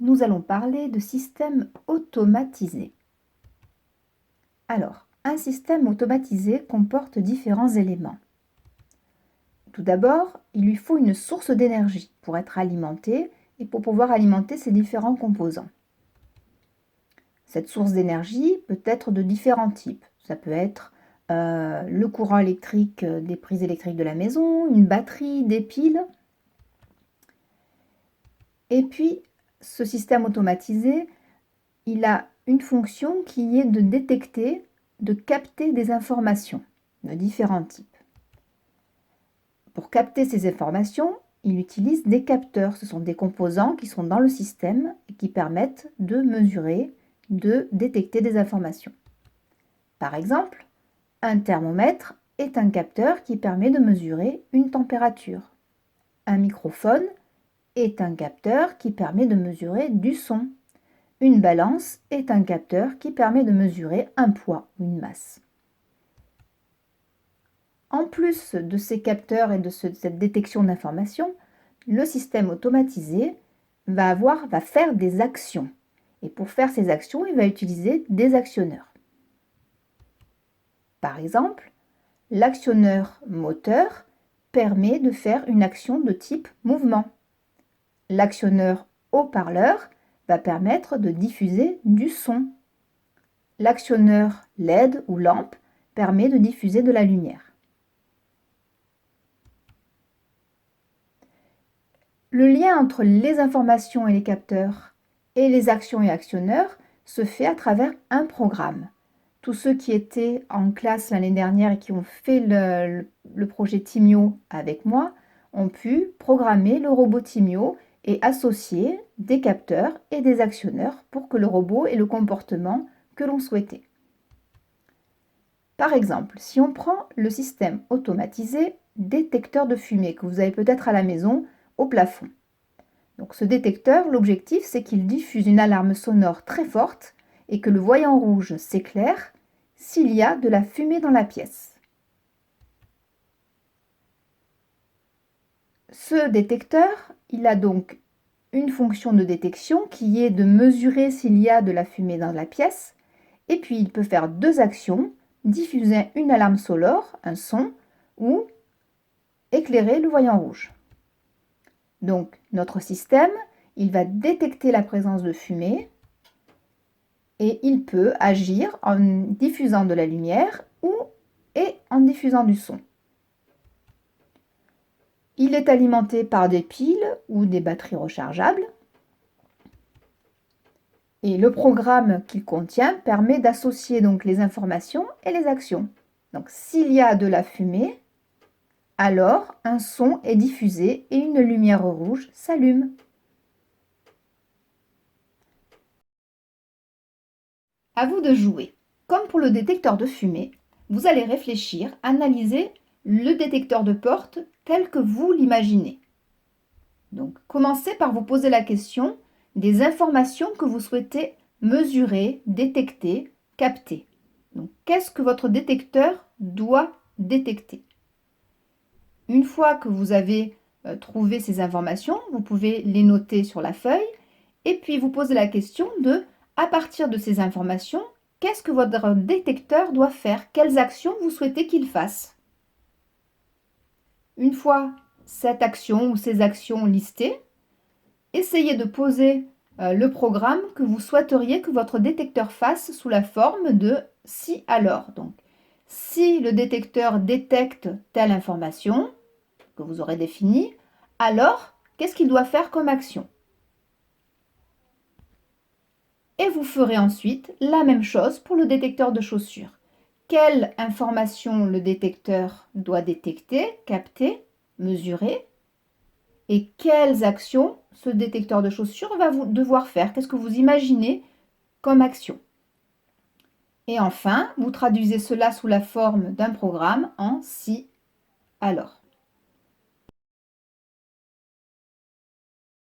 nous allons parler de système automatisé. Alors, un système automatisé comporte différents éléments. Tout d'abord, il lui faut une source d'énergie pour être alimenté et pour pouvoir alimenter ses différents composants. Cette source d'énergie peut être de différents types. Ça peut être le courant électrique des prises électriques de la maison, une batterie, des piles. Et puis, ce système automatisé, il a une fonction qui est de détecter, de capter des informations de différents types. Pour capter ces informations, il utilise des capteurs. Ce sont des composants qui sont dans le système et qui permettent de mesurer, de détecter des informations. Par exemple, un thermomètre est un capteur qui permet de mesurer une température. Un microphone est un capteur qui permet de mesurer du son. Une balance est un capteur qui permet de mesurer un poids ou une masse. En plus de ces capteurs et de cette détection d'informations, le système automatisé va faire des actions. Et pour faire ces actions, il va utiliser des actionneurs. Par exemple, l'actionneur moteur permet de faire une action de type mouvement. L'actionneur haut-parleur va permettre de diffuser du son. L'actionneur LED ou lampe permet de diffuser de la lumière. Le lien entre les informations et les capteurs et les actions et actionneurs se fait à travers un programme. Tous ceux qui étaient en classe l'année dernière et qui ont fait le projet Timio avec moi ont pu programmer le robot Timio et associer des capteurs et des actionneurs pour que le robot ait le comportement que l'on souhaitait. Par exemple, si on prend le système automatisé détecteur de fumée que vous avez peut-être à la maison au plafond. Donc ce détecteur, l'objectif, c'est qu'il diffuse une alarme sonore très forte et que le voyant rouge s'éclaire s'il y a de la fumée dans la pièce. Ce détecteur, il a donc une fonction de détection qui est de mesurer s'il y a de la fumée dans la pièce, et puis il peut faire deux actions, diffuser une alarme sonore, un son, ou éclairer le voyant rouge. Donc notre système, il va détecter la présence de fumée et il peut agir en diffusant de la lumière et en diffusant du son. Il est alimenté par des piles ou des batteries rechargeables. Et le programme qu'il contient permet d'associer donc les informations et les actions. Donc s'il y a de la fumée, alors un son est diffusé et une lumière rouge s'allume. À vous de jouer. Comme pour le détecteur de fumée, vous allez réfléchir, analyser le détecteur de porte tel que vous l'imaginez. Donc commencez par vous poser la question des informations que vous souhaitez mesurer, détecter, capter. Donc qu'est-ce que votre détecteur doit détecter? Une fois que vous avez trouvé ces informations, vous pouvez les noter sur la feuille et puis vous poser la question de, à partir de ces informations, qu'est-ce que votre détecteur doit faire? Quelles actions vous souhaitez qu'il fasse? Une fois cette action ou ces actions listées, essayez de poser le programme que vous souhaiteriez que votre détecteur fasse sous la forme de si alors. Donc, si le détecteur détecte telle information que vous aurez définie, alors qu'est-ce qu'il doit faire comme action? Et vous ferez ensuite la même chose pour le détecteur de chaussures. Quelle information le détecteur doit détecter, capter, mesurer? Et quelles actions ce détecteur de chaussures va devoir faire? Qu'est-ce que vous imaginez comme action? Et enfin, vous traduisez cela sous la forme d'un programme en si alors.